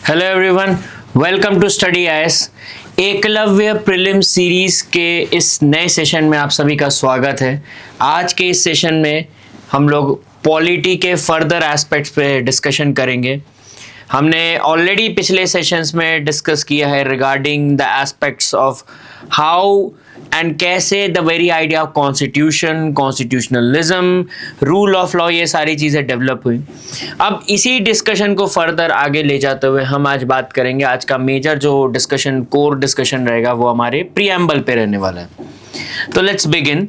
Hello everyone, welcome to study IAS. Eklavya prelim series के इस नए सेशन में आप सभी का स्वागत है। आज के इस सेशन में हम लोग पॉलिटी के फर्दर एस्पेक्ट्स पे डिस्कशन करेंगे। हमने ऑलरेडी पिछले सेशंस में डिस्कस किया है regarding the aspects of how and कैसे the very idea of constitution, constitutionalism, rule of law, ये सारी चीज़ें डेवलप हुई। अब इसी डिस्कशन को फर्दर आगे ले जाते हुए हम आज बात करेंगे। आज का मेजर जो डिस्कशन, कोर डिस्कशन रहेगा वो हमारे प्रीएम्बल पे रहने वाला है। तो let's begin.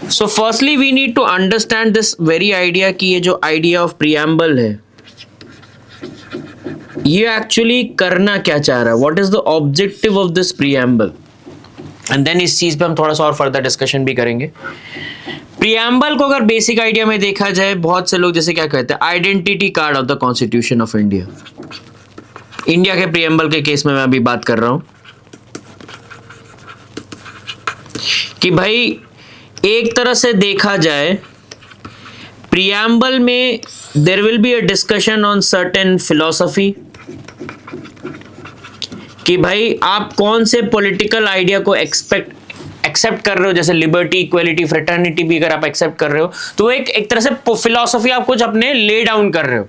So firstly we need to understand this very idea कि ये जो आइडिया ऑफ प्रीएम्बल है ये एक्चुअली करना क्या चाह रहा है, what is the objective of this preamble, and then इस चीज पे हम थोड़ा सा और फर्दर डिस्कशन भी करेंगे। प्रीएम्बल को अगर बेसिक आइडिया में देखा जाए, बहुत से लोग जैसे क्या कहते हैं, identity card of the constitution of India. India के प्रीएम्बल के केस में मैं अभी बात कर रहा हूं कि भाई एक तरह से देखा जाए प्रीएम्बल में there will be a discussion on certain philosophy कि भाई आप कौन से पॉलिटिकल आइडिया को एक्सेप्ट कर रहे हो। जैसे लिबर्टी, इक्वलिटी, फ्रेटर्निटी भी अगर आप एक्सेप्ट कर रहे हो तो एक तरह से फिलॉसफी आप कुछ अपने ले डाउन कर रहे हो।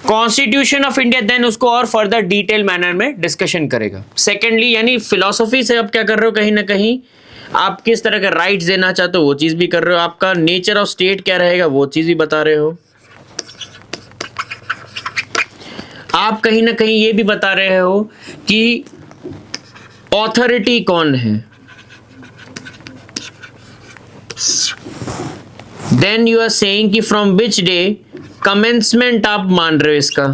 कॉन्स्टिट्यूशन ऑफ इंडिया देन उसको और फर्दर डिटेल मैनर में डिस्कशन करेगा। सेकेंडली यानी फिलॉसफी से आप क्या कर रहे हो, कहीं ना कहीं आप किस तरह के राइट्स देना चाहते हो वो चीज भी कर रहे हो। आपका नेचर ऑफ स्टेट क्या रहेगा वो चीज भी बता रहे हो। आप कहीं ना कहीं ये भी बता रहे हो कि ऑथोरिटी कौन है। देन यू आर सेइंग कि फ्रॉम विच डे कमेंसमेंट आप मान रहे हो इसका।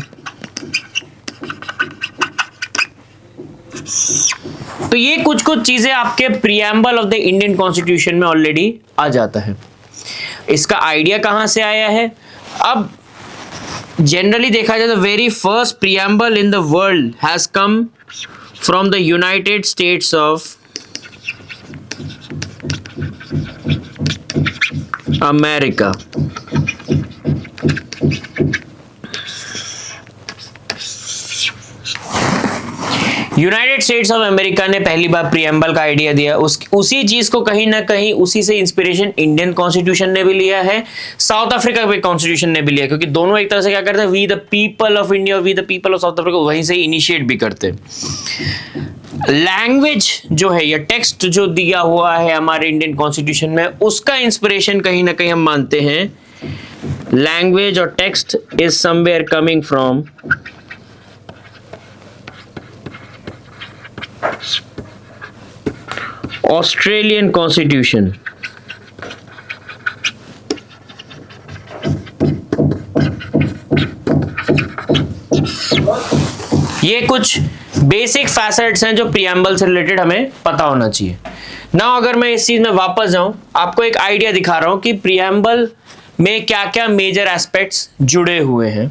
तो ये कुछ कुछ चीजें आपके preamble of the Indian constitution में ऑलरेडी आ जाता है। इसका आइडिया कहां से आया है? अब जनरली देखा जाए तो very first preamble in the world has come from the United states of America. United states of America ने पहली बार प्रीएम्बल का आइडिया दिया। उसी चीज को कहीं ना कहीं उसी से इंस्पिरेशन इंडियन कॉन्स्टिट्यूशन ने भी लिया है, साउथ अफ्रीका के कॉन्स्टिट्यूशन ने भी लिया, क्योंकि दोनों एक तरह से क्या करते हैं, we the people of India, we the people of South Africa, वहीं से इनिशिएट भी करते हैं। लैंग्वेज जो है या टेक्स्ट जो दिया हुआ है हमारे इंडियन कॉन्स्टिट्यूशन में, उसका इंस्पिरेशन कहीं ना कहीं हम मानते हैं लैंग्वेज और text is somewhere coming from Australian constitution. ये कुछ बेसिक फैसेट्स हैं जो प्रीएम्बल से रिलेटेड हमें पता होना चाहिए। नाउ अगर मैं इस चीज में वापस जाऊं, आपको एक आइडिया दिखा रहा हूं कि प्रीएम्बल में क्या क्या मेजर एस्पेक्ट्स जुड़े हुए हैं।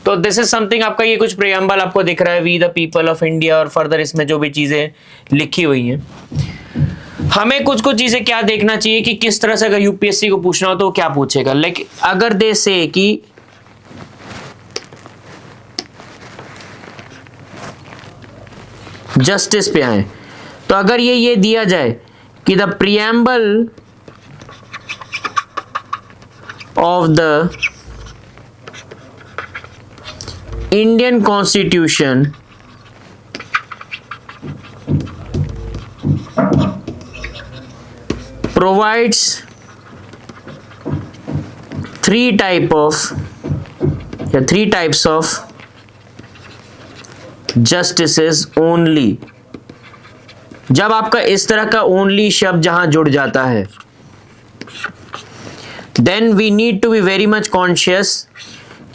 तो दिस इज समथिंग, आपका ये कुछ प्रीएम्बल आपको दिख रहा है, we the people of India, और फर्दर इसमें जो भी चीजें लिखी हुई हैं। हमें कुछ कुछ चीजें क्या देखना चाहिए कि किस तरह से अगर यूपीएससी को पूछना हो तो वो क्या पूछेगा। लाइक अगर दे से कि जस्टिस पे आए, तो अगर ये दिया जाए कि the preamble of the Indian constitution provides three types of justices only। जब आपका इस तरह का only शब्द जहां जुड़ जाता है, then we need to be very much conscious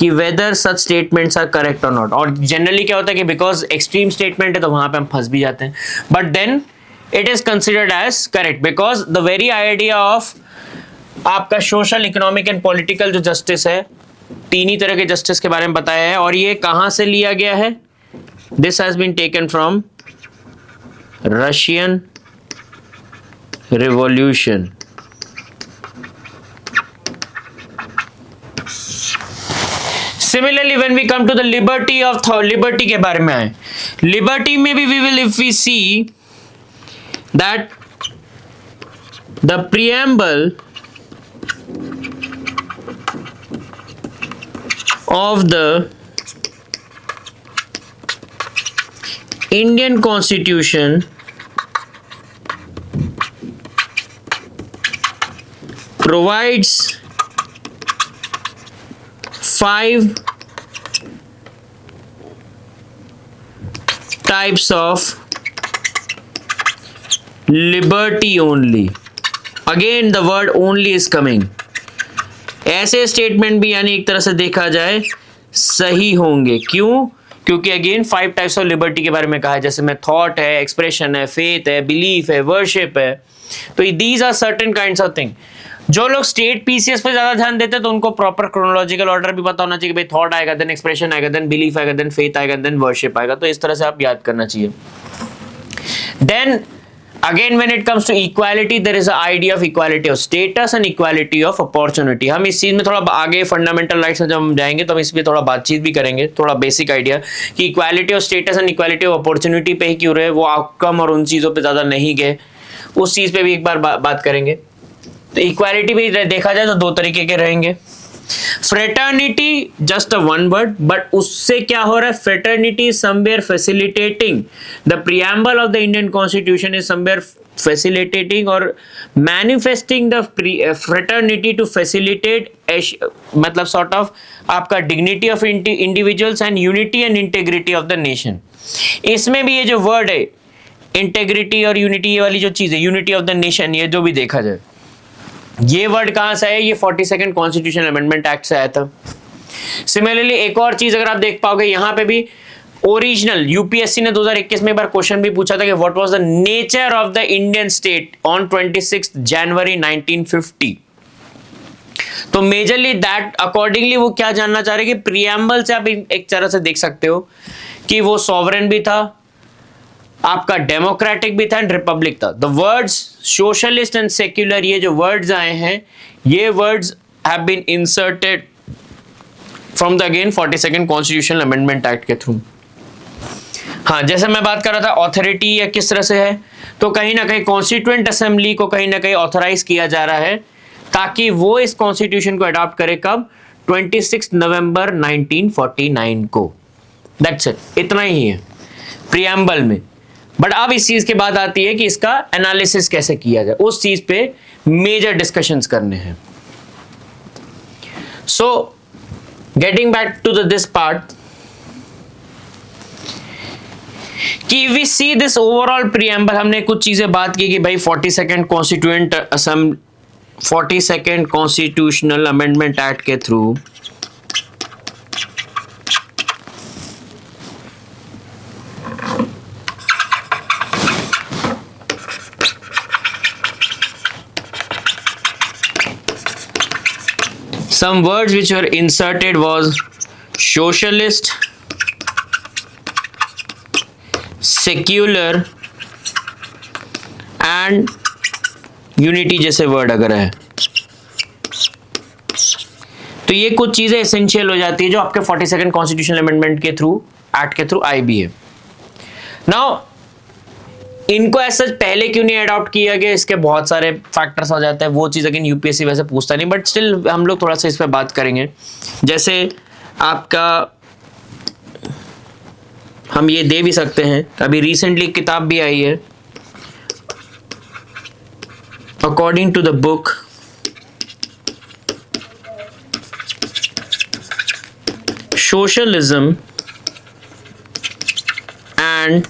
कि whether such statements are correct or not। और generally क्या होता है कि because extreme statement है तो वहां पे हम फंस भी जाते हैं, but then it is considered as correct because the very idea of आपका सोशल, इकोनॉमिक एंड पॉलिटिकल जो जस्टिस है, तीन ही तरह के जस्टिस के बारे में बताया है। और ये कहां से लिया गया है? This has been taken from Russian revolution. Similarly when we come to the liberty of thought, liberty के बारे में आए, लिबर्टी में भी we will if we see that the preamble of the Indian Constitution provides 5 types of liberty only. Again the word only is coming. ऐसे statement भी यानी एक तरह से देखा जाए सही होंगे। क्यों? क्योंकि अगेन 5 टाइप्स ऑफ लिबर्टी के बारे में कहा है, जैसे में थॉट है, एक्सप्रेशन है, फेथ है, बिलीफ है, वर्शिप है। तो these are certain kinds of thing. जो लोग स्टेट पीसीएस पे ज्यादा ध्यान देते हैं तो उनको प्रॉपर क्रोनोलॉजिकल ऑर्डर भी पता होना चाहिए कि भाई थॉट आएगा, देन एक्सप्रेशन आएगा, देन बिलीफ आएगा, देन फेथ आएगा, देन वर्शिप आएगा। तो इस तरह से आप याद करना चाहिए। Then again when it comes to equality there is an idea of equality of status and equality of opportunity. हम इस चीज में थोड़ा आगे फंडामेंटल राइट्स में जब हम जाएंगे तो हम इस पे थोड़ा बातचीत भी करेंगे, थोड़ा बेसिक आइडिया कि equality of status and equality of opportunity पे ही क्यों रहे, वो आउटकम और उन चीजों पे ज्यादा नहीं गए, उस चीज पे भी एक बार बात करेंगे। तो इक्वालिटी भी देखा जाए तो 2 तरीके के रहेंगे। Fraternity just a one word, but उससे क्या हो रहा है, fraternity is somewhere facilitating the preamble of the Indian constitution is somewhere facilitating और manifesting the fraternity to facilitate मतलब सॉर्ट ऑफ आपका dignity of individuals and unity and integrity of the nation. इसमें भी ये जो वर्ड है integrity और unity, ये वाली जो चीज है यूनिटी ऑफ द नेशन, ये जो भी देखा जाए ये वर्ड कहां से है, ये 42nd कॉन्स्टिट्यूशन अमेंडमेंट एक्ट से आया था। सिमिलरली एक और चीज अगर आप देख पाओगे यहां पे भी ओरिजिनल यूपीएससी ने 2021 में एक बार क्वेश्चन भी पूछा था कि what was the nature of the Indian state on 26 जनवरी 1950। तो मेजरली दैट अकॉर्डिंगली वो क्या जानना चाह रहे कि प्रियम्बल से आप एक तरह से देख सकते हो कि वो सॉवरेन भी था, आपका डेमोक्रेटिक भी था एंड रिपब्लिक था। The words socialist and secular, ये जो वर्ड्स आए हैं ये words have been inserted from the again 42nd constitutional amendment act के थ्रू। हाँ, जैसे मैं बात कर रहा था ऑथोरिटी या किस तरह से है, तो कहीं ना कहीं कॉन्स्टिट्यूएंट असेंबली को कहीं ना कहीं ऑथोराइज किया जा रहा है ताकि वो इस कॉन्स्टिट्यूशन को अडॉप्ट करे। कब? 26 नवंबर 1949 को। दैट्स इट, इतना ही है प्रियम्बल में। बट अब इस चीज के बाद आती है कि इसका एनालिसिस कैसे किया जाए, उस चीज पे मेजर डिस्कशंस करने हैं। So getting back to this part कि we see this overall preamble, हमने कुछ चीजें बात की कि भाई 42nd constituent assembly 42nd constitutional amendment act के through some words which were inserted was socialist, secular and unity जैसे वर्ड अगर है तो ये कुछ चीजें एसेंशियल हो जाती है जो आपके 42nd कॉन्स्टिट्यूशनल अमेंडमेंट के थ्रू एक्ट के थ्रू आई भी है। नाउ इनको ऐसा पहले क्यों नहीं अडॉप्ट किया गया, इसके बहुत सारे फैक्टर्स आ जाते हैं, वो चीज़ अगेन यूपीएससी वैसे पूछता नहीं, बट स्टिल हम लोग थोड़ा सा इस पर बात करेंगे। जैसे आपका हम ये दे भी सकते हैं, अभी रिसेंटली किताब भी आई है according to the book socialism and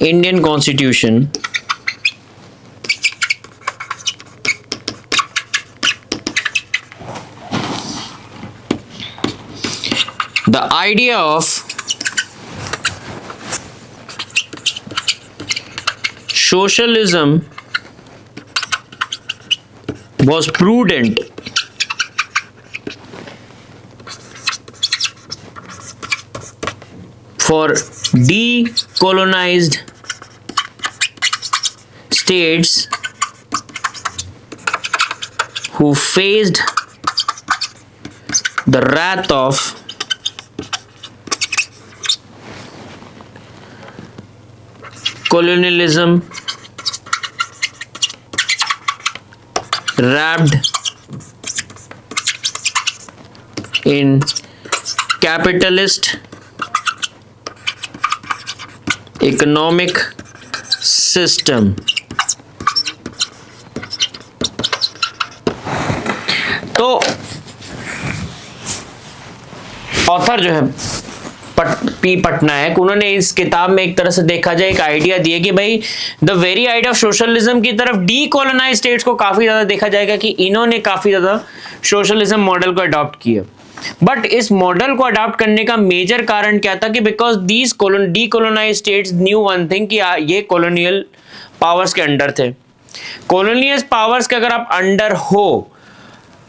Indian Constitution, the idea of socialism was prudent for decolonized states who faced the wrath of colonialism wrapped in capitalist economic system। तो ऑथर जो है पी पटनायक, उन्होंने इस किताब में एक तरह से देखा जाए एक आइडिया दिया कि भाई the very idea of socialism की तरफ डीकोलोनाइज स्टेट्स को काफी ज्यादा देखा जाएगा कि इन्होंने काफी ज्यादा सोशलिज्म मॉडल को अडॉप्ट किया। बट इस मॉडल को अडॉप्ट करने का मेजर कारण क्या था कि because these decolonise states new one thing कि ये कॉलोनियल पावर्स के अंडर थे। कॉलोनियल पावर्स के अगर आप अंडर हो,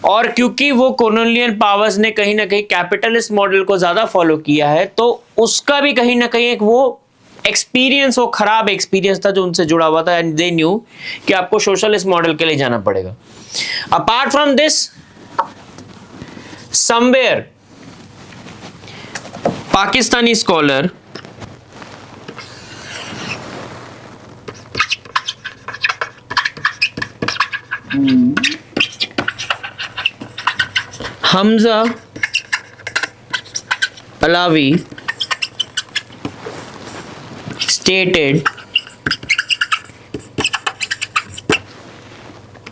और क्योंकि वो कॉलोनियल पावर्स ने कहीं ना कहीं कैपिटलिस्ट मॉडल को ज्यादा फॉलो किया है, तो उसका भी कहीं ना कहीं एक वो एक्सपीरियंस, वो खराब एक्सपीरियंस था जो उनसे जुड़ा हुआ था, एंड दे न्यू कि आपको सोशलिस्ट मॉडल के लिए जाना पड़ेगा। Apart from this, somewhere Pakistani scholar Hamza Alawi stated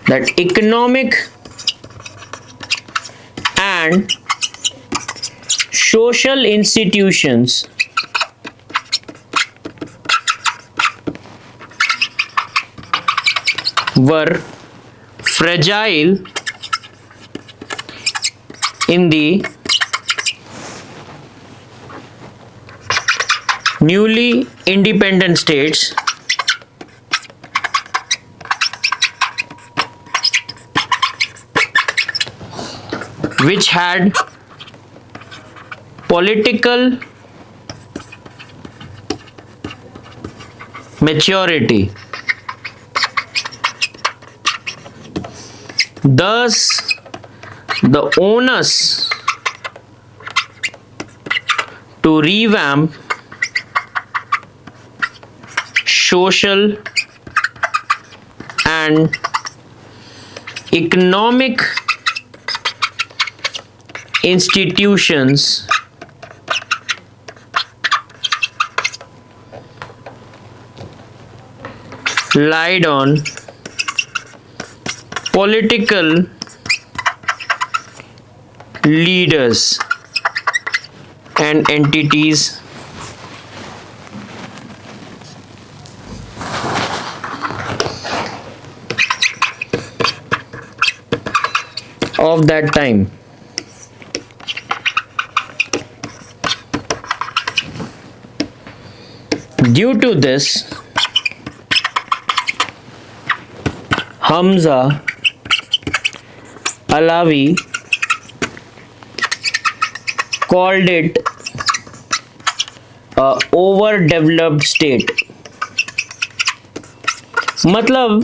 that economic and social institutions were fragile in the newly independent states which had political maturity. Thus, the onus to revamp social and economic institutions lied on political leaders and entities of that time. Due to this, Hamza Alawi called it a overdeveloped state। मतलब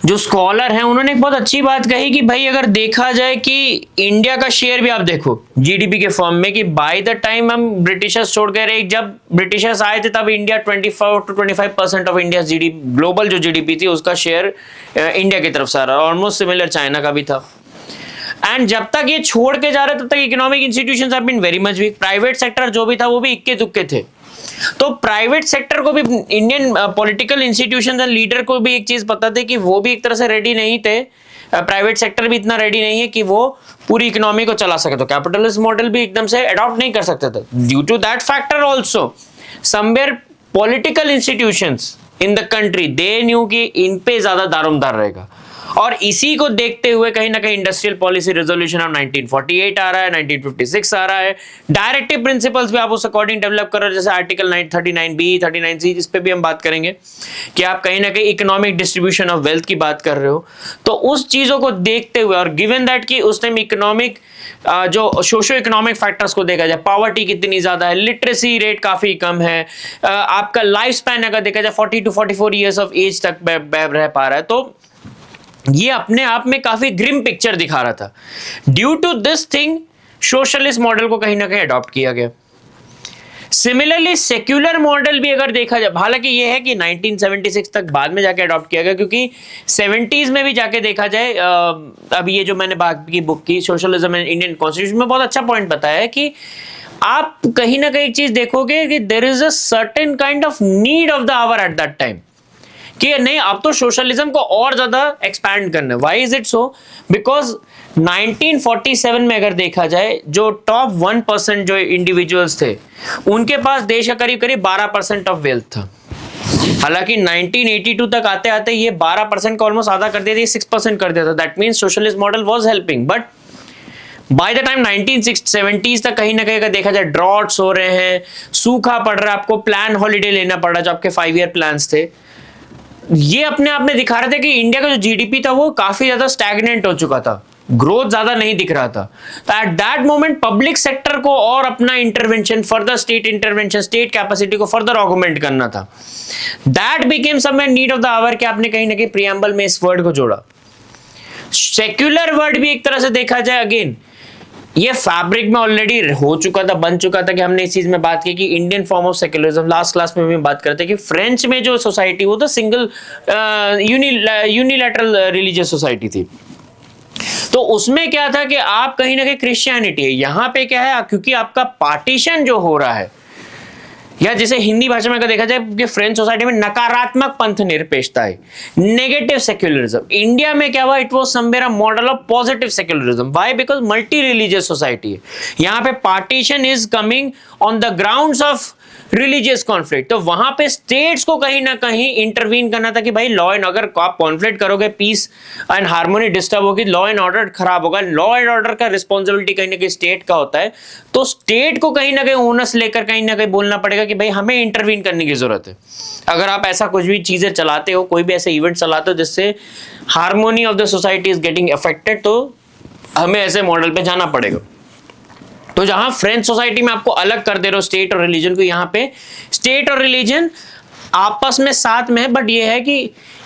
जो scholar हैं उन्होंने एक बहुत अच्छी बात कही कि भाई अगर देखा जाए कि इंडिया का शेयर भी आप देखो जीडीपी के फॉर्म में कि बाय द टाइम हम ब्रिटिशर्स छोड़ के रहे, जब ब्रिटिशर्स आए थे तब India 24 to 25% of India GDP, global जो जीडीपी थी उसका शेयर इंडिया की तरफ से आ रहा है, ऑलमोस्ट सिमिलर चाइना का भी था। एंड जब तक ये छोड़ के जा रहे तब तक economic institutions have been very much weak. Private sector जो भी था वो भी इक्के दुक्के थे। तो प्राइवेट सेक्टर को भी, Indian political institutions and leader को भी एक चीज पता थी कि वो भी एक तरह से रेडी नहीं थे, प्राइवेट सेक्टर भी इतना रेडी नहीं है कि वो पूरी इकोनॉमी को चला सके, तो कैपिटलिस्ट मॉडल भी एकदम से अडॉप्ट नहीं कर सकते थे। Due to that factor also somewhere political institutions in the country they knew कि इन पे ज्यादा दारोमदार रहेगा, और इसी को देखते हुए कहीं ना कहीं इंडस्ट्रियल पॉलिसी रेजोल्यूशन ऑफ 1948 आ रहा है, 1956 आ रहा है। डायरेक्टिव प्रिंसिपल्स भी आप उस अकॉर्डिंग डेवलप कर रहे हो, जैसे आर्टिकल 39B 39C, जिस पे भी हम बात करेंगे कि आप कहीं ना कहीं इकोनॉमिक डिस्ट्रीब्यूशन ऑफ वेल्थ की बात कर रहे हो। तो उस चीजों को देखते हुए और गिवन दैट कि उस टाइम इकोनॉमिक जो सोशो इकोनॉमिक फैक्टर्स को देखा जाए, पॉवर्टी कितनी ज्यादा है, लिटरेसी रेट काफी कम है, आपका लाइफ स्पैन अगर देखा जाए 40 to 44 ईयर्स ऑफ एज तक रह पा रहा है, तो ये अपने आप में काफी ग्रिम पिक्चर दिखा रहा था। Due to this thing socialist model को कहीं ना कहीं अडॉप्ट किया गया। सिमिलरली सेक्युलर मॉडल भी अगर देखा जाए, हालांकि ये है कि 1976 तक बाद में जाके अडॉप्ट किया गया, क्योंकि 70s में भी जाके देखा जाए, अब ये जो मैंने बाकी बुक की सोशलिज्म एंड इंडियन कॉन्स्टिट्यूशन में बहुत अच्छा पॉइंट बताया है कि आप कहीं ना कहीं एक चीज देखोगे कि there is a certain kind of need of the hour at that time, कि नहीं अब तो सोशलिज्म को और ज्यादा एक्सपैंड करना है। Why is it so? Because 1947 में अगर देखा जाए, जो टॉप 1% जो इंडिविजुअल्स थे उनके पास देश का करीब करीब 12% ऑफ वेल्थ था। हालांकि 1982 तक आते आते ये 12% का ऑलमोस्ट आधा कर दिया था, 6% कर दिया था। That means socialist model was helping, but by the time 1970s तक कहीं ना कहीं अगर देखा जाए ड्रॉट्स हो रहे हैं, सूखा पड़ रहा है, आपको प्लान हॉलीडे लेना पड़ रहा है, जो आपके 5 ईयर प्लान्स थे। ये अपने आप में दिखा रहे थे कि इंडिया का जो जीडीपी था वो काफी ज्यादा स्टैग्नेंट हो चुका था, ग्रोथ ज्यादा नहीं दिख रहा था। तो at that moment public sector को और अपना intervention, further state intervention, state capacity को फर्दर ऑगमेंट करना था। That became somewhere need of the hour, कि आपने कहीं ना कहीं प्रीएम्बल में इस वर्ड को जोड़ा। सेक्युलर वर्ड भी एक तरह से देखा जाए, अगेन ये फैब्रिक में ऑलरेडी हो चुका था, बन चुका था, कि हमने इस चीज में बात की कि Indian form of secularism, last class में भी बात करते हैं कि फ्रेंच में जो सोसाइटी वो तो सिंगल यूनिलैटरल रिलीजियस सोसाइटी थी। तो उसमें क्या था कि आप कहीं ना कहीं क्रिश्चियनिटी है, यहां पे क्या है, क्योंकि आपका पार्टीशन जो हो रहा है, या जिसे हिंदी भाषा में अगर देखा जाए कि फ्रेंच सोसाइटी में नकारात्मक पंथ निरपेक्षता है, नेगेटिव सेक्युलरिज्म। इंडिया में क्या हुआ, it was somewhere a model of positive secularism. Why? Because multi religious society है, यहाँ पे partition is coming on the grounds of religious conflict. तो वहां पे स्टेट्स को कहीं ना कहीं इंटरवीन करना था कि भाई लॉ एंड, अगर आप कॉन्फ्लिक्ट करोगे, पीस एंड हार्मोनी डिस्टर्ब होगी, लॉ एंड ऑर्डर खराब होगा, लॉ एंड ऑर्डर का रिस्पॉन्सिबिलिटी कहीं ना कहीं स्टेट का होता है। तो स्टेट को कहीं ना कहीं ओनस लेकर कहीं ना कहीं बोलना पड़ेगा कि भाई हमें इंटरवीन करने की जरूरत है। अगर आप ऐसा कुछ भी चीजें चलाते हो, कोई भी ऐसे इवेंट चलाते हो जिससे harmony of the society is getting affected, तो हमें ऐसे मॉडल पे जाना पड़ेगा। तो जहां फ्रेंच सोसाइटी में आपको अलग कर दे रहे हो स्टेट और रिलीजन को, यहाँ पे स्टेट और रिलीजन आपस में साथ में है, बट ये है कि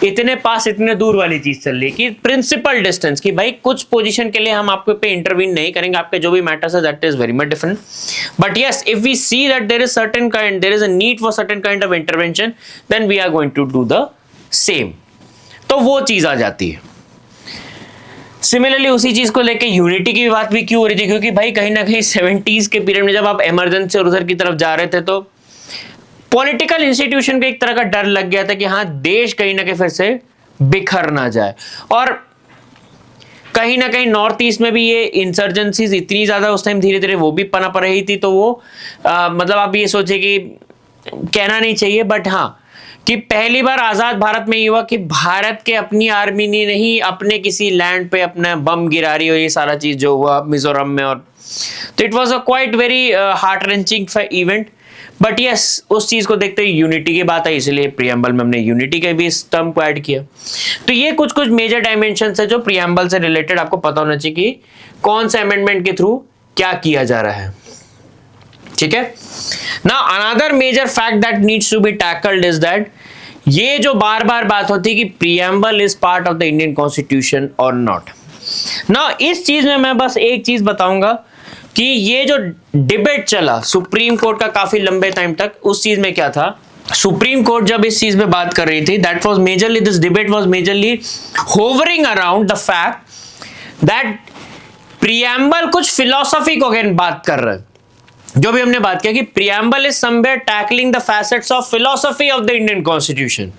इतने पास इतने दूर वाली चीज चल रही है, कि प्रिंसिपल डिस्टेंस, कि भाई कुछ पोजीशन के लिए हम आपके पे इंटरवीन नहीं करेंगे, आपके जो भी मैटर्स है that is very much different. But yes, if we see that there is certain kind, there is a need for certain kind of intervention, then we are going to do the same. तो वो चीज आ जाती है। Similarly उसी चीज को लेके unity की बात भी क्यों हो रही थी, क्योंकि भाई कहीं ना कहीं 70s के पीरियड में जब आप इमरजेंसी और उधर की तरफ जा रहे थे, तो पॉलिटिकल इंस्टीट्यूशन का एक तरह का डर लग गया था कि हाँ देश कहीं ना कहीं फिर से बिखर ना जाए। और कहीं ना कहीं नॉर्थ ईस्ट में भी ये इंसर्जेंसीज इतनी ज्यादा उस टाइम धीरे धीरे वो भी पनप रही थी, तो वो मतलब आप ये सोचे कि कहना नहीं चाहिए, बट हाँ कि पहली बार आजाद भारत में ये हुआ कि भारत के अपनी आर्मी ने नहीं अपने किसी लैंड पे अपना बम गिरा रही हो, ये सारा चीज जो हुआ मिजोरम में। और तो it was a quite very heart wrenching event. But yes, उस चीज को देखते ही यूनिटी की बात आई, इसलिए प्रियम्बल में हमने यूनिटी के भी इस टर्म को ऐड किया। तो ये कुछ कुछ मेजर डायमेंशंस है जो प्रियम्बल से रिलेटेड आपको पता होना चाहिए कि कौन सा अमेंडमेंट के थ्रू क्या किया जा रहा है। ठीक है। Now another major fact that needs to be tackled is that ये जो बार बार बात होती है कि preamble is part of the Indian constitution और नॉट। नाउ इस चीज में मैं बस एक चीज बताऊंगा कि ये जो डिबेट चला सुप्रीम कोर्ट का काफी लंबे टाइम तक, उस चीज में क्या था, सुप्रीम कोर्ट जब इस चीज में बात कर रही थी, that was majorly, this debate was majorly hovering around the fact that preamble कुछ फिलॉसफी को अगेन बात कर रहा है। जो भी हमने बात किया कि preamble is somewhere tackling the facets of philosophy of the Indian constitution.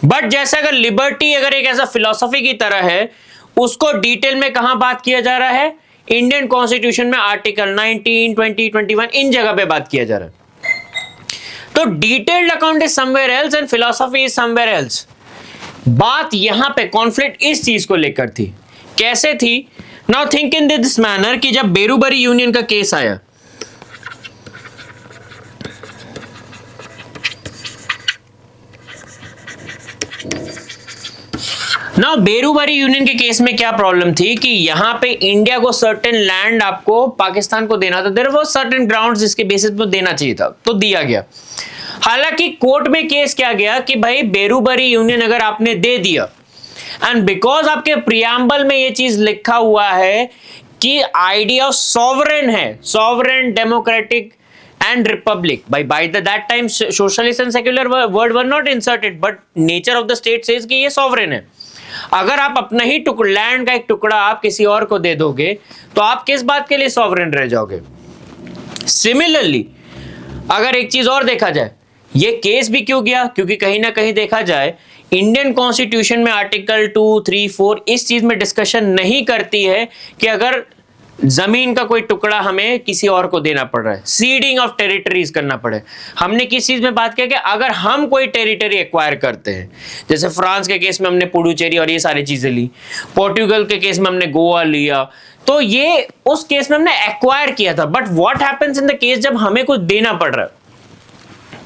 But जैसे अगर लिबर्टी अगर एक ऐसा फिलॉसफी की तरह है, उसको डिटेल में कहां बात किया जा रहा है, इंडियन कॉन्स्टिट्यूशन में आर्टिकल 19, 20, 21 इन जगह पे बात किया जा रहा है। तो detailed account is somewhere else and philosophy is somewhere else. बात यहां पे कॉन्फ्लिक्ट इस चीज को लेकर थी। कैसे थी? Now think in this manner कि जब बेरूबरी यूनियन का केस आया, ना बेरूबरी यूनियन के केस में क्या प्रॉब्लम थी कि यहां पे इंडिया को सर्टेन लैंड आपको पाकिस्तान को देना था, देयर वाज सर्टेन ग्राउंड्स जिसके बेसिस पे देना चाहिए था, तो दिया गया। हालांकि कोर्ट में केस क्या गया कि भाई बेरूबरी यूनियन अगर आपने दे दिया, एंड बिकॉज आपके प्रियम्बल में ये चीज लिखा हुआ है कि आइडिया ऑफ सॉवरेन है, sovereign, democratic and republic. By that time socialist and secular word were not inserted, but nature of the state says कि ये sovereign है. अगर आप अपना ही लैंड का एक टुकड़ा आप किसी और को दे दोगे तो आप किस बात के लिए सॉवरेन रह जाओगे? सिमिलरली अगर एक चीज और देखा जाए, ये केस भी क्यों गया, क्योंकि कहीं ना कहीं देखा जाए इंडियन कॉन्स्टिट्यूशन में आर्टिकल 2, 3, 4 इस चीज में डिस्कशन नहीं करती है कि अगर जमीन का कोई टुकड़ा हमें किसी और को देना पड़ रहा है, सीडिंग ऑफ टेरिटरीज करना पड़े। हमने किस चीज में बात किया कि अगर हम कोई टेरिटरी एक्वायर करते हैं, जैसे फ्रांस के केस में हमने पुडुचेरी और ये सारी चीजें ली, पोर्टुगल के केस में हमने गोवा लिया, तो ये उस केस में हमने एक्वायर किया था। But what happens in the case जब हमें कुछ देना पड़ रहा है?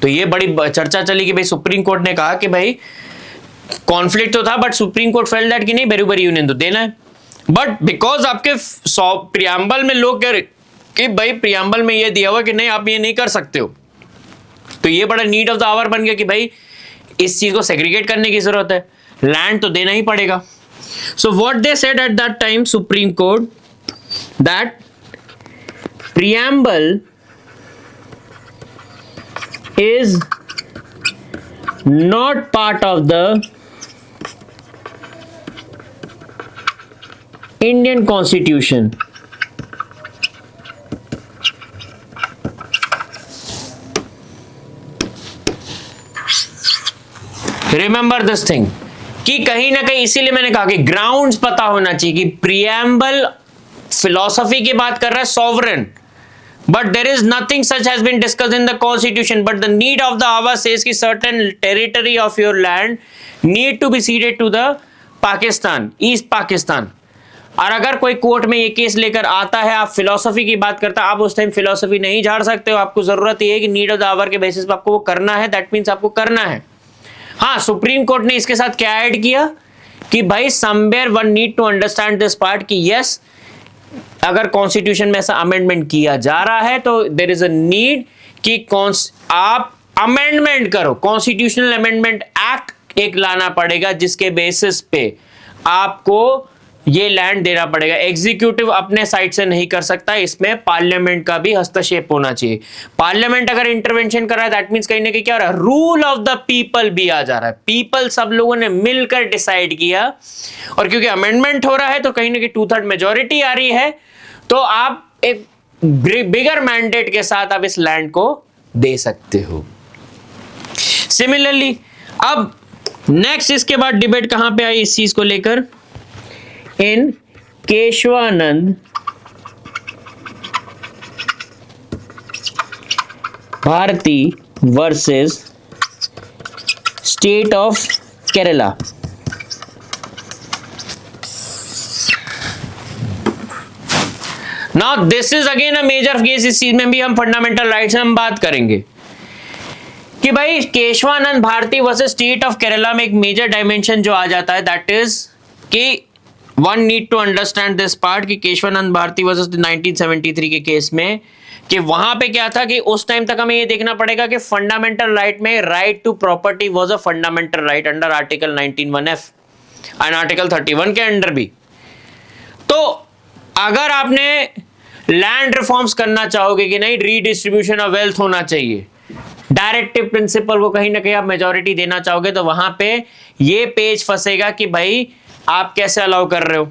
तो ये बड़ी चर्चा चली कि भाई सुप्रीम कोर्ट ने कहा कि भाई कॉन्फ्लिक्ट तो था, but supreme court felt that कि नहीं, बेरूबरी यूनियन तो देना है। बट बिकॉज आपके प्रियम्बल में लोग कह रहे कि भाई प्रियम्बल में ये दिया हुआ कि नहीं आप ये नहीं कर सकते हो, तो ये बड़ा नीड ऑफ द आवर बन गया कि भाई इस चीज को सेग्रीगेट करने की जरूरत है, लैंड तो देना ही पड़ेगा। So what they said at that time supreme court, that preamble is not part of the Indian Constitution. Remember this thing कि कहीं ना कहीं, इसीलिए मैंने कहा कि ग्राउंड्स पता होना चाहिए कि प्रियम्बल फिलॉसफी की बात कर रहा है, sovereign, but there is nothing such has been discussed in the constitution, but the need of the hour says कि certain territory of your land need to be ceded to the Pakistan, East Pakistan। और अगर कोई court में ये case लेकर आता है, आप फिलॉसफी की बात करता है, आप उस टाइम फिलॉसफी नहीं झाड़ सकते हो, आपको जरूरत ये है कि नीड ऑफ द आवर के बेसिस पे आपको वो करना है, दैट मींस आपको करना है। हाँ, सुप्रीम कोर्ट ने इसके साथ क्या ऐड किया कि भाई somewhere one need to understand this part कि यस, अगर कॉन्स्टिट्यूशन में ऐसा अमेंडमेंट किया जा रहा है तो देयर इज अ नीड कि आप अमेंडमेंट करो, कॉन्स्टिट्यूशनल अमेंडमेंट एक्ट एक लाना पड़ेगा जिसके बेसिस पे आपको ये लैंड देना पड़ेगा। एग्जीक्यूटिव अपने साइड से नहीं कर सकता, इसमें पार्लियामेंट का भी हस्तक्षेप होना चाहिए। पार्लियामेंट अगर इंटरवेंशन कर रहा है दैट मींस कहीं ना कहीं क्या हो रहा है, रूल ऑफ द पीपल भी आ जा रहा है। पीपल सब लोगों ने मिलकर डिसाइड किया, और क्योंकि अमेंडमेंट हो रहा है तो कहीं ना कहीं 2/3 मेजोरिटी आ रही है, तो आप एक बिगर मैंडेट के साथ आप इस लैंड को दे सकते हो। सिमिलरली अब नेक्स्ट इसके बाद डिबेट कहां पे आई इस चीज को लेकर, in Kesavananda Bharati versus state of Kerala. Now this is again a major case. इस चीज में भी हम फंडामेंटल राइट्स में हम बात करेंगे कि भाई Kesavananda Bharati versus state of Kerala में एक मेजर डायमेंशन जो आ जाता है, दैट इज कि one need to understand this part कि केशवानंद भारती वर्सेस 1973 के केस में कि वहां पे क्या था कि उस टाइम तक हमें ये देखना पड़ेगा कि फंडामेंटल राइट में right to property was a fundamental right under article 19(1)(f) and article 31 के अंडर भी। तो अगर आपने लैंड रिफॉर्म्स करना चाहोगे कि नहीं, रीडिस्ट्रीब्यूशन ऑफ वेल्थ होना चाहिए, डायरेक्टिव प्रिंसिपल को कहीं ना कहीं आप मेजॉरिटी देना चाहोगे, तो वहां पे ये पेज फंसेगा कि भाई आप कैसे अलाउ कर रहे हो,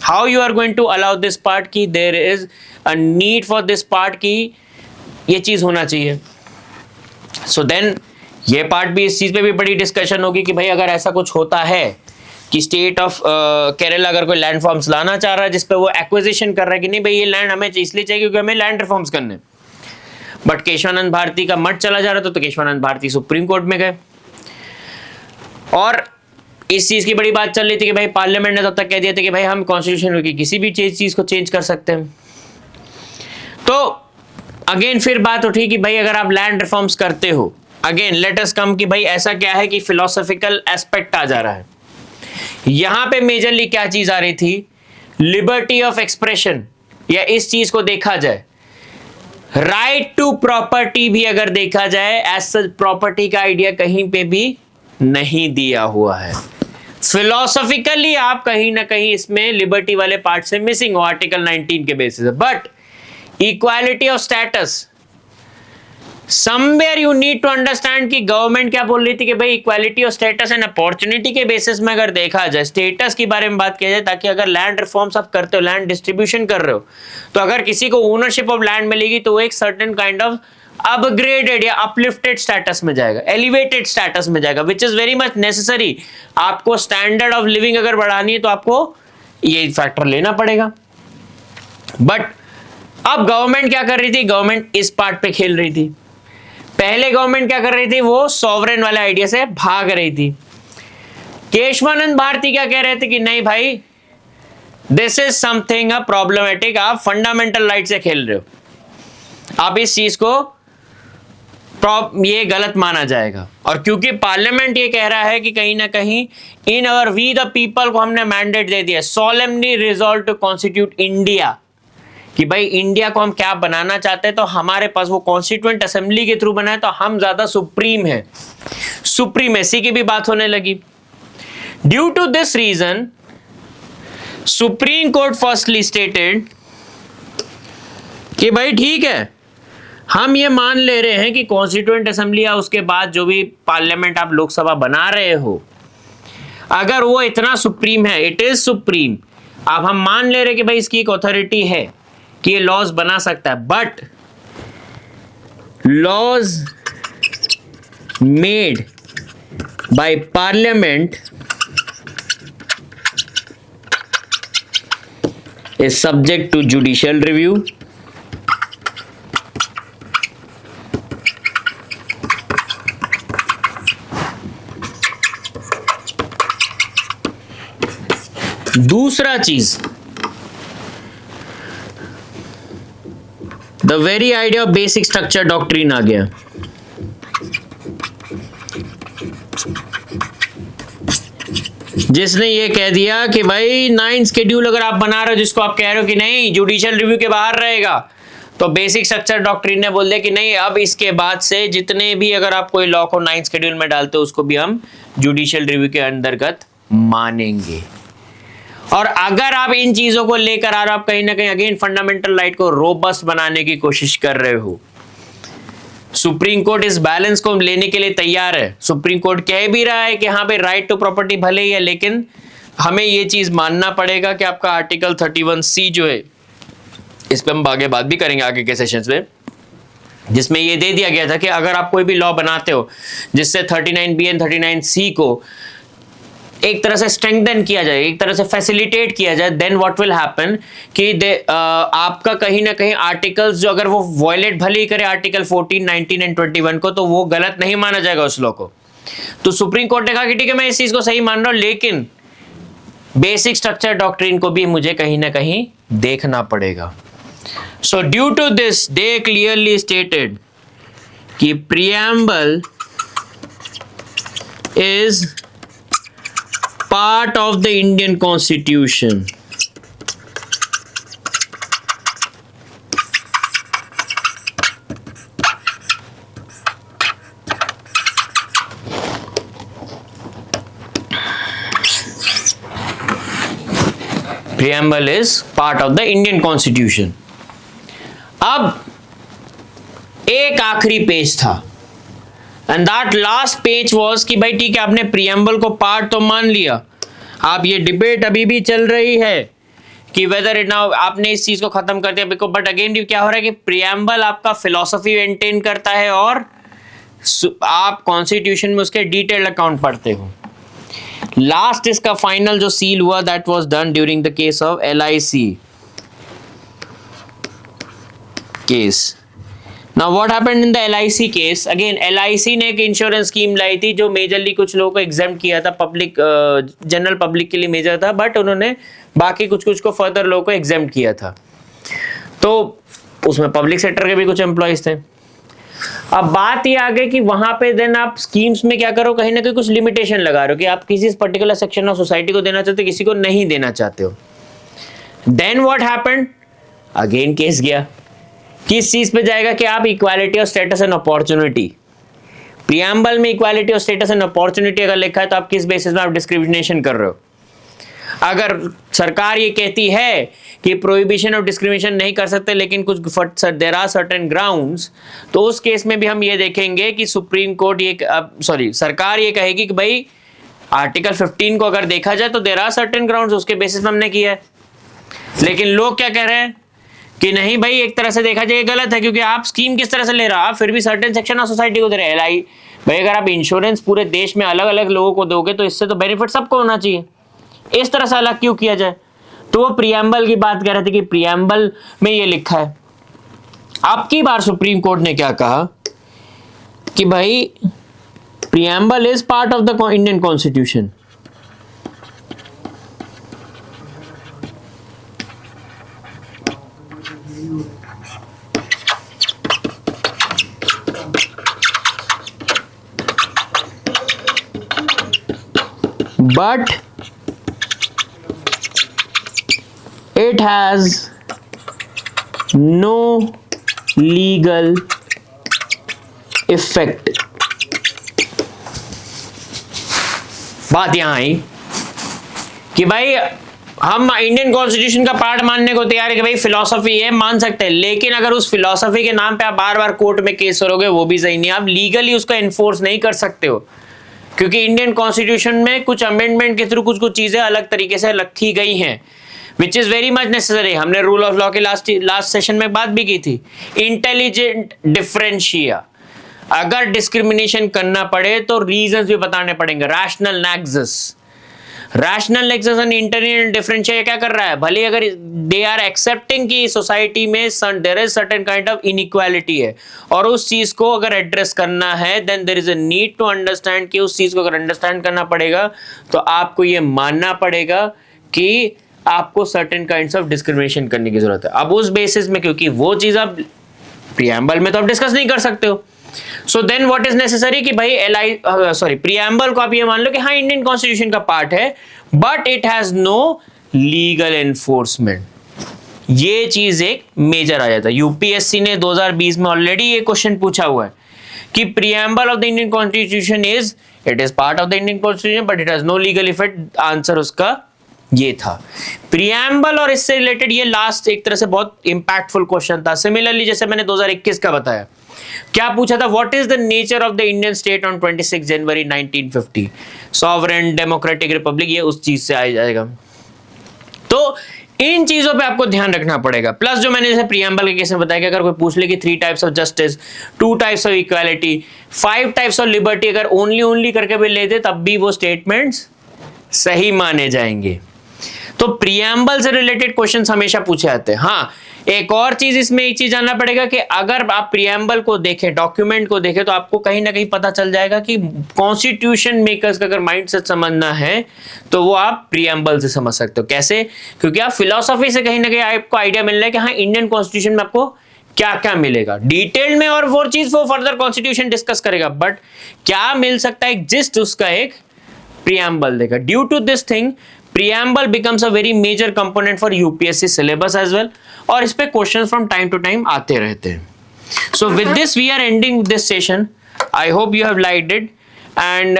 how you are going to allow this part की there is a need for this part की ये चीज होना चाहिए। सो देन ये पार्ट भी, इस चीज पे भी बड़ी डिस्कशन होगी कि भाई अगर ऐसा कुछ होता है कि स्टेट ऑफ केरला अगर कोई लैंड फॉर्म्स लाना चाह रहा है जिसपे वो एक्विजिशन कर रहा है कि नहीं भाई ये लैंड हमें इसलिए चाहिए क्योंकि हमें लैंड रिफॉर्म्स करने, बट केशवानंद भारती का मत चला जा रहा था तो केशवानंद भारती सुप्रीम कोर्ट में गए, और इस चीज की बड़ी बात चल रही थी कि भाई पार्लियामेंट ने तब तक कह दिया था कि भाई हम कॉन्स्टिट्यूशन की किसी भी चीज को चेंज कर सकते हैं। तो अगेन फिर बात उठी कि भाई अगर आप लैंड रिफॉर्म्स करते हो, अगेन लेट अस कम कि भाई ऐसा क्या है कि फिलोसॉफिकल एस्पेक्ट आ जा रहा है। यहां पे मेजरली क्या चीज आ रही थी, लिबर्टी ऑफ एक्सप्रेशन, या इस चीज को देखा जाए राइट टू प्रॉपर्टी भी अगर देखा जाए, एज सच प्रॉपर्टी का आइडिया कहीं पे भी नहीं दिया हुआ है। फिलोसॉफिकली आप कहीं ना कहीं इसमें लिबर्टी वाले पार्ट से मिसिंग हो आर्टिकल 19 के basis, but equality of status somewhere you need to understand कि गवर्नमेंट क्या बोल रही थी कि भाई equality of status and opportunity के बेसिस में अगर देखा जाए, स्टेटस के बारे में बात किया जाए, ताकि अगर लैंड रिफॉर्म्स आप करते हो, लैंड डिस्ट्रीब्यूशन कर रहे हो, तो अगर किसी को ओनरशिप ऑफ लैंड मिलेगी तो वो एक सर्टेन काइंड ऑफ अपग्रेडेड या अपलिफ्टेड स्टेटस में जाएगा, एलिवेटेड स्टेटस में जाएगा, which is very much necessary. आपको स्टैंडर्ड ऑफ लिविंग अगर बढ़ानी है तो आपको ये फैक्टर लेना पड़ेगा। बट अब गवर्नमेंट क्या कर रही थी, गवर्नमेंट इस पार्ट पे खेल रही थी। पहले गवर्नमेंट क्या कर रही थी, वो सॉवरेन वाले आइडिया से भाग रही थी। केशवानंद भारती क्या कह रहे थे कि नहीं भाई, this is something a problematic, आप फंडामेंटल राइट से खेल रहे हो, आप इस चीज को ये गलत माना जाएगा। और क्योंकि पार्लियामेंट ये कह रहा है कि कहीं ना कहीं in our we the people को हमने मैंडेट दे दिया, solemnly resolve to constitute India, कि भाई इंडिया को हम क्या बनाना चाहते हैं, तो हमारे पास वो कॉन्स्टिट्यूएंट असेंबली के थ्रू बना है, तो हम ज्यादा सुप्रीम है, सुप्रीमेसी की भी बात होने लगी। Due to this reason supreme court firstly stated कि भाई ठीक है, हम ये मान ले रहे हैं कि कॉन्स्टिट्यूएंट असेंबली या उसके बाद जो भी पार्लियामेंट आप लोकसभा बना रहे हो, अगर वो इतना सुप्रीम है, इट इज सुप्रीम, अब हम मान ले रहे हैं कि भाई इसकी एक अथॉरिटी है कि ये लॉज बना सकता है, but laws made by parliament is subject to judicial review. दूसरा चीज, the very idea of basic structure doctrine आ गया। जिसने ये कह दिया कि भाई 9 शेड्यूल अगर आप बना रहे हो, जिसको आप कह रहे हो कि नहीं जुडिशियल रिव्यू के बाहर रहेगा, तो बेसिक स्ट्रक्चर डॉक्ट्रिन ने बोल दिया कि नहीं, अब इसके बाद से जितने भी अगर आप कोई लॉ को 9 शेड्यूल में डालते हो, उसको भी हम जुडिशियल रिव्यू के अंतर्गत मानेंगे। और अगर आप इन चीजों को लेकर आ रहे हो, आप कहीं ना कहीं अगेन फंडामेंटल राइट को रोबस्ट बनाने की कोशिश कर रहे हो। सुप्रीम कोर्ट इस बैलेंस को लेने के लिए तैयार है। सुप्रीम कोर्ट कह भी रहा है कि हाँ भाई राइट टू प्रॉपर्टी भले ही है, लेकिन हमें ये चीज मानना पड़ेगा कि आपका आर्टिकल 31C जो है, इस पर हम आगे बात भी करेंगे आगे के सेशंस में, जिसमें ये दे दिया गया था कि अगर आप कोई भी लॉ बनाते हो जिससे 39B एंड 39C को एक तरह से स्ट्रेंथन किया जाए, एक तरह से फैसिलिटेट किया जाए, देन व्हाट विल हैपन कि आपका कहीं ना कहीं आर्टिकल्स जो अगर वो वायलेट भले ही करे आर्टिकल 14, 19 एंड 21 को, तो वो गलत नहीं माना जाएगा उस लॉ को। तो सुप्रीम कोर्ट ने कहा कि ठीक है, मैं इस चीज को सही मान रहा हूं, लेकिन बेसिक स्ट्रक्चर डॉक्ट्रिन को भी मुझे कहीं ना कहीं देखना पड़ेगा। So due to this they clearly stated कि preamble is part of the Indian Constitution. Preamble is part of the Indian Constitution. अब एक आखिरी पेज था, and that last page was कि भाई ठीक है, आपने प्रीएम्बल को पार्ट तो मान लिया, आप ये डिबेट अभी भी चल रही है कि वेदर इट नाउ आपने इस चीज को खत्म कर दिया, बिकॉज बट अगेन क्या हो रहा है कि प्रीएम्बल आपका फिलॉसफी मेंटेन करता है और आप कॉन्स्टिट्यूशन में उसके डिटेल्ड अकाउंट पढ़ते हो। लास्ट इसका फाइनल जो सील हुआ, that was done during the case of LIC case. Now what happened in the LIC case? Again LIC ने एक इंश्योरेंस स्कीम लाई थी जो मेजरली कुछ लोगों को एग्जाम किया था, पब्लिक जनरल पब्लिक के लिए मेजर था, बट उन्होंने बाकी कुछ को फर्दर लोगों को एग्जाम किया था। तो उसमें पब्लिक सेक्टर के भी कुछ एम्प्लॉइज थे। अब बात ये आ गई कि वहां पे देन आप स्कीम्स में क्या करो, कहीं ना कहीं कुछ लिमिटेशन लगा रहे हो कि आप किसी पर्टिकुलर सेक्शन ऑफ सोसाइटी को देना चाहते हो, किसी को नहीं देना चाहते हो। Then what happened, again case गया, किस चीज पे जाएगा कि आप equality of status and opportunity, preamble में equality of status and opportunity अगर लिखा है तो आप किस बेसिस में आप डिस्क्रिमिनेशन कर रहे हो? अगर सरकार ये कहती है कि प्रोहिबिशन ऑफ डिस्क्रिमिनेशन नहीं कर सकते लेकिन कुछ देयर आर सर्टेन ग्राउंड्स, तो उस केस में भी हम ये देखेंगे कि सुप्रीम कोर्ट सरकार ये कहेगी कि भाई आर्टिकल 15 को अगर देखा जाए तो देयर आर सर्टेन ग्राउंड्स, उसके बेसिस में हमने किया है। लेकिन लोग क्या कह रहे हैं कि नहीं भाई, एक तरह से देखा जाए गलत है, क्योंकि आप स्कीम किस तरह से ले रहे हो, आप फिर भी सर्टेन सेक्शन ऑफ सोसाइटी को दे रहे हैं। LI भाई, अगर आप इंश्योरेंस पूरे देश में अलग अलग लोगों को दोगे तो इससे तो बेनिफिट सबको होना चाहिए, इस तरह से अलग क्यों किया जाए? तो वो प्रियम्बल की बात कह रहे थे कि प्रियम्बल में ये लिखा है। अब की बार सुप्रीम कोर्ट ने क्या कहा कि भाई preamble is part of the Indian constitution. But it has no legal effect। बात यहां आई कि भाई हम इंडियन कॉन्स्टिट्यूशन का पार्ट मानने को तैयार है कि भाई फिलॉसफी है, मान सकते हैं, लेकिन अगर उस फिलॉसफी के नाम पे आप बार बार कोर्ट में केस करोगे वो भी सही नहीं, आप लीगली उसको एनफोर्स नहीं कर सकते हो, क्योंकि इंडियन कॉन्स्टिट्यूशन में कुछ अमेंडमेंट के थ्रू कुछ चीजें अलग तरीके से रखी गई हैं, which is very much necessary. हमने रूल ऑफ लॉ के लास्ट सेशन में बात भी की थी। इंटेलिजेंट डिफरेंशिया, अगर डिस्क्रिमिनेशन करना पड़े तो रीजंस भी बताने पड़ेंगे। Rational nexus, rational nexus and intelligent differentia क्या कर रहा है, भले अगर दे आर एक्सेप्टिंग कि सोसाइटी में there is certain kind of inequality है और उस चीज को अगर एड्रेस करना है, then there is a need to understand कि उस चीज को अगर अंडरस्टैंड करना पड़ेगा तो आपको ये मानना पड़ेगा कि आपको सर्टेन काइंड्स ऑफ डिस्क्रिमिनेशन करने की जरूरत है। अब उस बेसिस में, क्योंकि वो चीज आप प्रियम्बल में तो आप डिस्कस नहीं कर सकते हो, so then what is necessary कि भाई प्रियम्बल को आप ये मान लो कि हाँ इंडियन कॉन्स्टिट्यूशन का पार्ट है, but it has no legal enforcement. ये चीज एक मेजर आ जाता है। यूपीएससी ने 2020 में ऑलरेडी ये क्वेश्चन पूछा हुआ है कि preamble of the Indian constitution it is part of the Indian constitution but it has no legal effect. Answer उसका ये था प्रियम्बल। और इससे रिलेटेड ये लास्ट एक तरह से बहुत इंपैक्टफुल क्वेश्चन था। सिमिलरली जैसे मैंने 2021 का बताया, क्या पूछा था, what is the nature of the Indian state on 26 January 1950, sovereign democratic Republic, ये उस चीज से आ जाएगा। तो इन चीजों पे आपको ध्यान रखना पड़ेगा। प्लस जो मैंने जैसे प्रियम्बल के केस में बताया कि अगर कोई पूछ ले कि 3 types of justice, 2 types of equality, 5 types of liberty, अगर ओनली करके भी ले दे तब भी वो स्टेटमेंट्स सही माने जाएंगे। तो प्रियम्बल से रिलेटेड क्वेश्चंस हमेशा पूछे जाते हैं। हाँ, एक और चीज इसमें एक चीज जानना पड़ेगा कि अगर आप प्रियम्बल को देखें, डॉक्यूमेंट को देखें, तो आपको कहीं ना कहीं पता चल जाएगा कि कॉन्स्टिट्यूशन मेकर्स का अगर माइंडसेट समझना है तो वो आप प्रियम्बल से समझ सकते हो। कैसे? क्योंकि आप फिलॉसफी से कहीं ना कहीं आपको आइडिया मिल रहा है कि हाँ इंडियन कॉन्स्टिट्यूशन में आपको क्या क्या मिलेगा डिटेल में, और वो चीज वो फर्दर कॉन्स्टिट्यूशन डिस्कस करेगा, बट क्या मिल सकता है जिस्ट उसका एक प्रियम्बल देगा। Due to this thing preamble becomes a very major component for UPSC syllabus as well, और इस पे questions from time to time आते रहते हैं। So with this we are ending this session. I hope you have liked it, and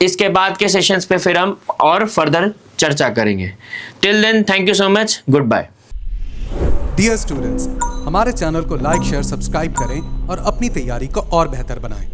इसके बाद के sessions पे फिर हम और फर्दर चर्चा करेंगे। Till then, thank you so much. Goodbye. Dear students, हमारे चैनल को लाइक, शेयर, सब्सक्राइब करें और अपनी तैयारी को और बेहतर बनाएं।